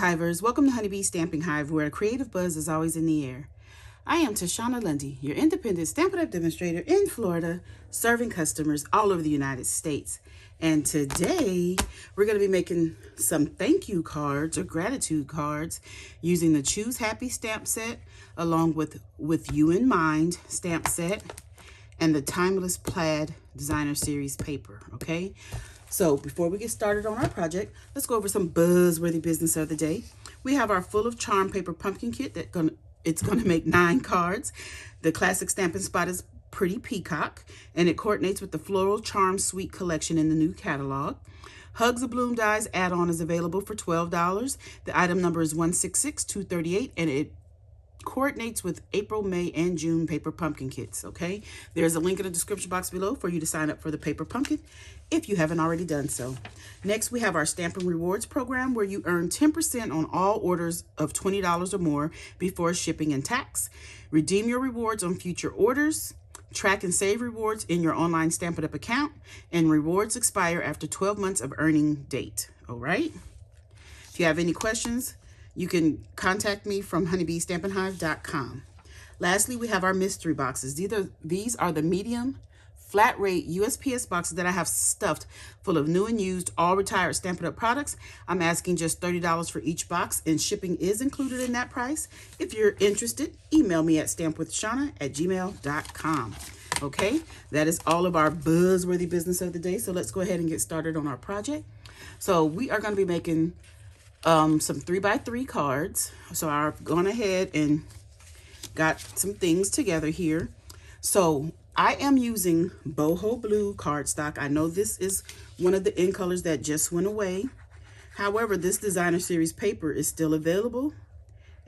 Hivers, welcome to Honeybee Stamping Hive, where a creative buzz is always in the air. I am Tashana Lundy, your independent Stampin' Up! Demonstrator in Florida, serving customers all over the United States. And today, we're going to be making some thank you cards or gratitude cards using the Choose Happy stamp set, along with You in Mind stamp set, and the Timeless Plaid Designer Series paper, okay? So before we get started on our project, let's go over some buzzworthy business of the day. We have our Full of Charm paper pumpkin kit it's gonna make 9 cards. The classic stamping spot is Pretty Peacock, and it coordinates with the Floral Charm Suite collection in the new catalog. Hugs of Bloom Dies add-on is available for $12. The item number is 166238, and it coordinates with April, May, and June paper pumpkin kits, okay? There's a link in the description box below for you to sign up for the paper pumpkin if you haven't already done so. Next, we have our Stampin' Rewards program where you earn 10% on all orders of $20 or more before shipping and tax. Redeem your rewards on future orders. Track and save rewards in your online Stampin' Up! Account, and rewards expire after 12 months of earning date, all right? If you have any questions, you can contact me from honeybeestampinhive.com. Lastly, we have our mystery boxes. These are the medium flat rate USPS boxes that I have stuffed full of new and used, all retired Stampin' Up! Products. I'm asking just $30 for each box, and shipping is included in that price. If you're interested, email me at stampwithshana@gmail.com. Okay, that is all of our buzzworthy business of the day. So let's go ahead and get started on our project. So we are going to be making some 3x3 cards. So I've gone ahead and got some things together here. So I am using boho blue cardstock. I know this is one of the in colors that just went away. However, this designer series paper is still available,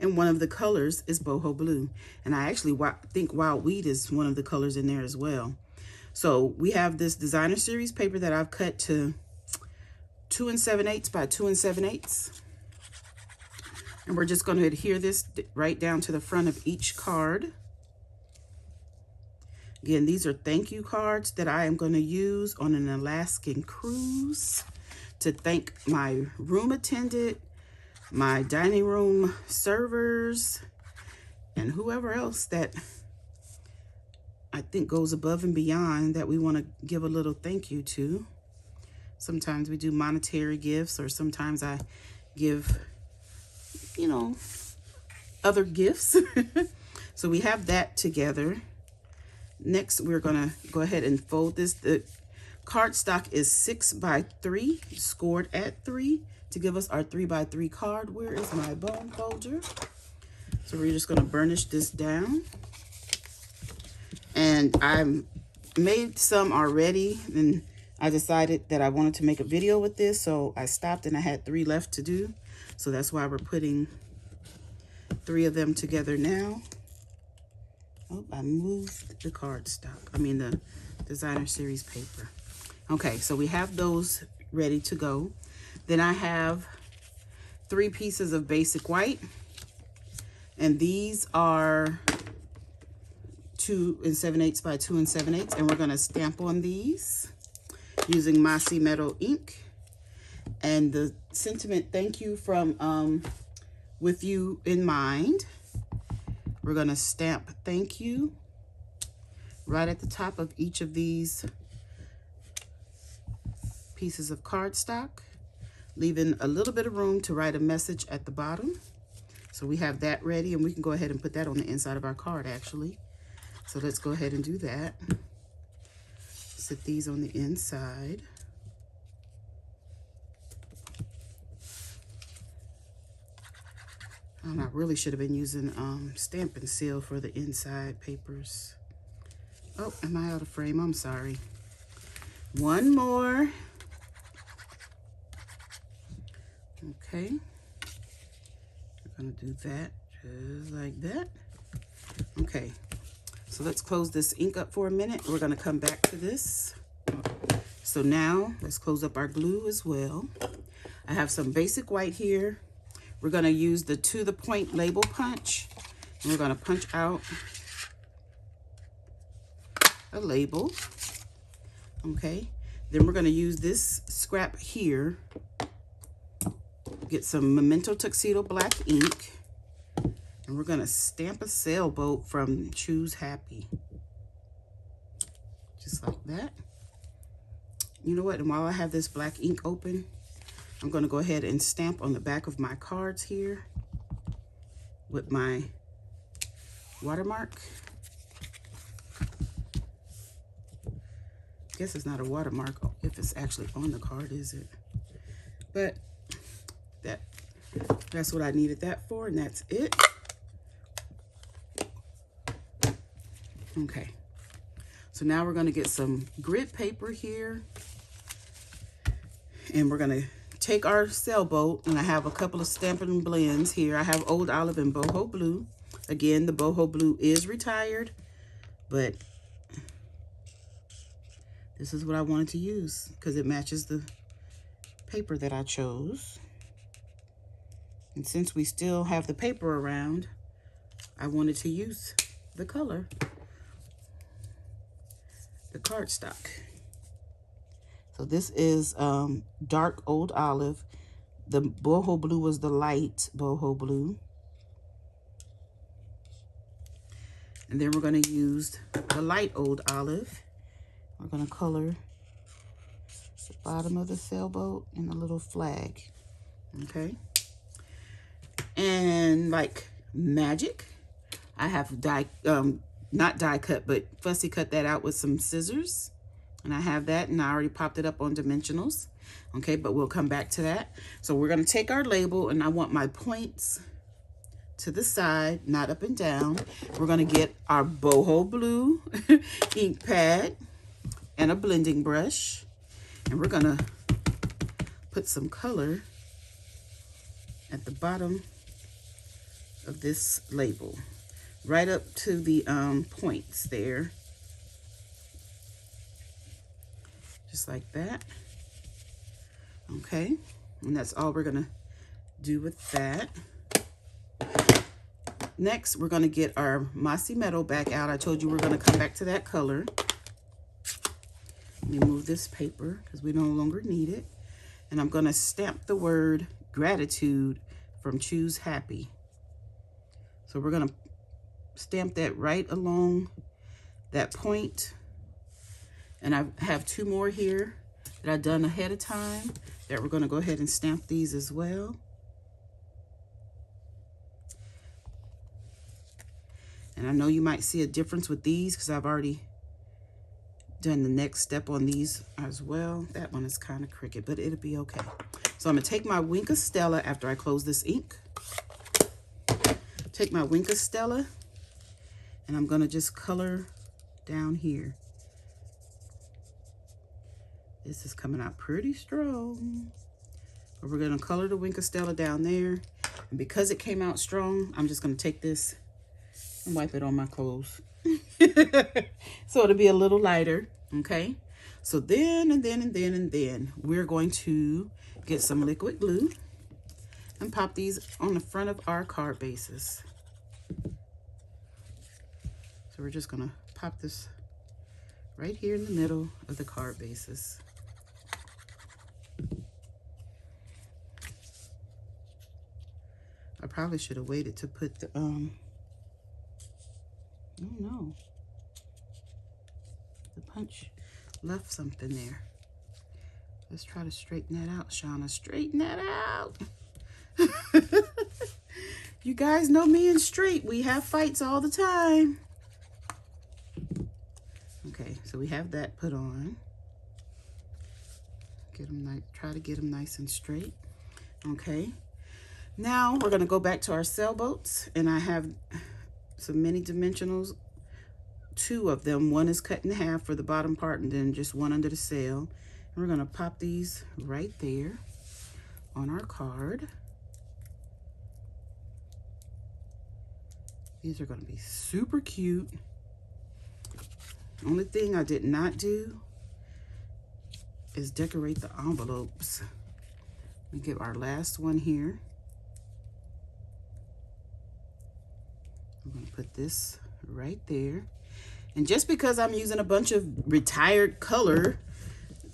and one of the colors is boho blue. And I actually think Wild Wheat is one of the colors in there as well. So we have this designer series paper that I've cut to 2 7/8 by 2 7/8. And we're just going to adhere this right down to the front of each card. Again, these are thank you cards that I am going to use on an Alaskan cruise to thank my room attendant, my dining room servers, and whoever else that I think goes above and beyond that we want to give a little thank you to. Sometimes we do monetary gifts, or sometimes I give, you know, other gifts. So we have that together. Next, we're gonna go ahead and fold this. The cardstock is 6x3, scored at 3 to give us our 3x3 card. Where is my bone folder? So we're just gonna burnish this down. And I made some already, and I decided that I wanted to make a video with this, so I stopped and I had 3 left to do. So that's why we're putting 3 of them together now. Oh, I moved the cardstock. I mean the designer series paper. Okay, so we have those ready to go. Then I have 3 pieces of basic white. And these are 2 7/8 by 2 7/8. And we're gonna stamp on these using Mossy Meadow ink. And the sentiment thank you from With You in Mind. We're going to stamp thank you right at the top of each of these pieces of cardstock, leaving a little bit of room to write a message at the bottom. So we have that ready, and we can go ahead and put that on the inside of our card actually. So let's go ahead and do that. Sit these on the inside. And I really should have been using Stampin' Seal for the inside papers. Oh, am I out of frame? I'm sorry. One more. Okay. We're going to do that just like that. Okay. So let's close this ink up for a minute. We're going to come back to this. So now let's close up our glue as well. I have some basic white here. We're going to use the To The Point label punch, and we're going to punch out a label. Okay, then we're going to use this scrap here get some Memento Tuxedo black ink. And we're going to stamp a sailboat from Choose Happy. Just like that. You know what? And while I have this black ink open, I'm going to go ahead and stamp on the back of my cards here with my watermark. I guess it's not a watermark if it's actually on the card, is it? But that's what I needed that for, and that's it. Okay. So now we're going to get some grid paper here, and we're going to take our sailboat, and I have a couple of Stampin' blends here. I have Old Olive and Boho Blue. Again, the Boho Blue is retired, but this is what I wanted to use because it matches the paper that I chose. And since we still have the paper around, I wanted to use the color, the cardstock. So this is dark Old Olive. The Boho Blue was the light Boho Blue. And then we're going to use the light Old Olive. We're going to color the bottom of the sailboat and a little flag. Okay. And like magic, I have not die cut, but fussy cut that out with some scissors. And I have that, and I already popped it up on dimensionals. Okay, but we'll come back to that. So we're going to take our label, and I want my points to the side, not up and down. We're going to get our Boho Blue ink pad and a blending brush. And we're going to put some color at the bottom of this label, right up to the points there. Just like that. Okay, and that's all we're gonna do with that. Next, we're gonna get our Mossy Meadow back out. I told you we're gonna come back to that color. Let me move this paper because we no longer need it. And I'm gonna stamp the word gratitude from Choose Happy. So we're gonna stamp that right along that point. And I have two more here that I've done ahead of time that we're gonna go ahead and stamp these as well. And I know you might see a difference with these because I've already done the next step on these as well. That one is kind of crooked, but it'll be okay. So I'm gonna take my Wink of Stella after I close this ink. Take my Wink of Stella, and I'm gonna just color down here. This is coming out pretty strong. But we're gonna color the Wink of Stella down there. And because it came out strong, I'm just gonna take this and wipe it on my clothes. So it'll be a little lighter, okay? So then, and then, we're going to get some liquid glue and pop these on the front of our card bases. So we're just gonna pop this right here in the middle of the card bases. I probably should have waited to put the, oh no. The punch left something there. Let's try to straighten that out, Shauna. Straighten that out. You guys know me and straight. We have fights all the time. Okay, so we have that put on. Get them nice, try to get them nice and straight. Okay. Now we're gonna go back to our sailboats, and I have some mini dimensionals, two of them. One is cut in half for the bottom part, and then just one under the sail. And we're gonna pop these right there on our card. These are gonna be super cute. Only thing I did not do is decorate the envelopes. We get our last one here. I'm gonna put this right there. And just because I'm using a bunch of retired color,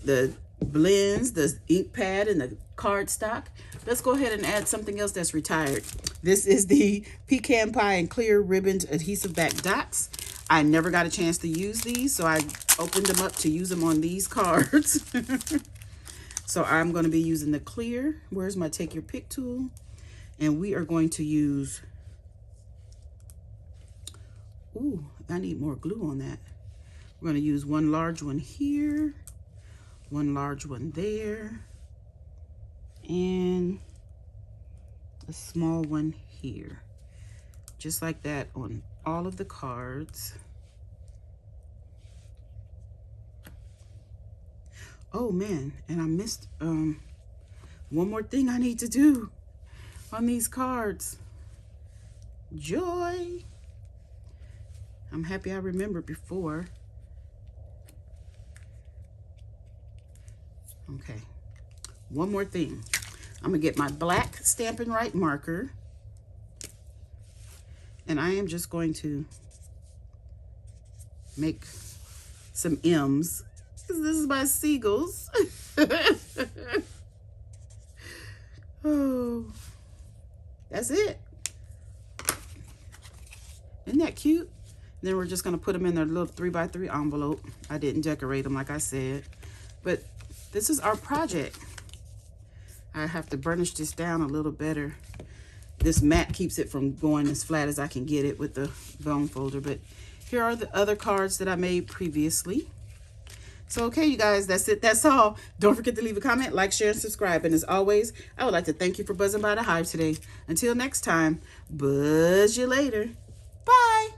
the blends, the ink pad, and the cardstock. Let's go ahead and add something else that's retired. This is the pecan pie and clear ribboned adhesive back dots. I never got a chance to use these, so I opened them up to use them on these cards. So I'm going to be using the clear. Where's my take your pick tool? And we are going to use, ooh, I need more glue on that. We're going to use one large one here, one large one there, and a small one here. Just like that on all of the cards. Oh man, and I missed one more thing I need to do on these cards. Joy. I'm happy I remembered before. Okay, one more thing. I'm gonna get my black Stampin' Right marker, and I am just going to make some M's, because this is my seagulls. Oh, that's it. Isn't that cute? Then we're just gonna put them in their little 3x3 envelope. I didn't decorate them like I said, but this is our project. I have to burnish this down a little better. This mat keeps it from going as flat as I can get it with the bone folder, but here are the other cards that I made previously. So, okay, you guys, that's it. That's all. Don't forget to leave a comment, like, share, and subscribe. And as always, I would like to thank you for buzzing by the hive today. Until next time, buzz you later. Bye.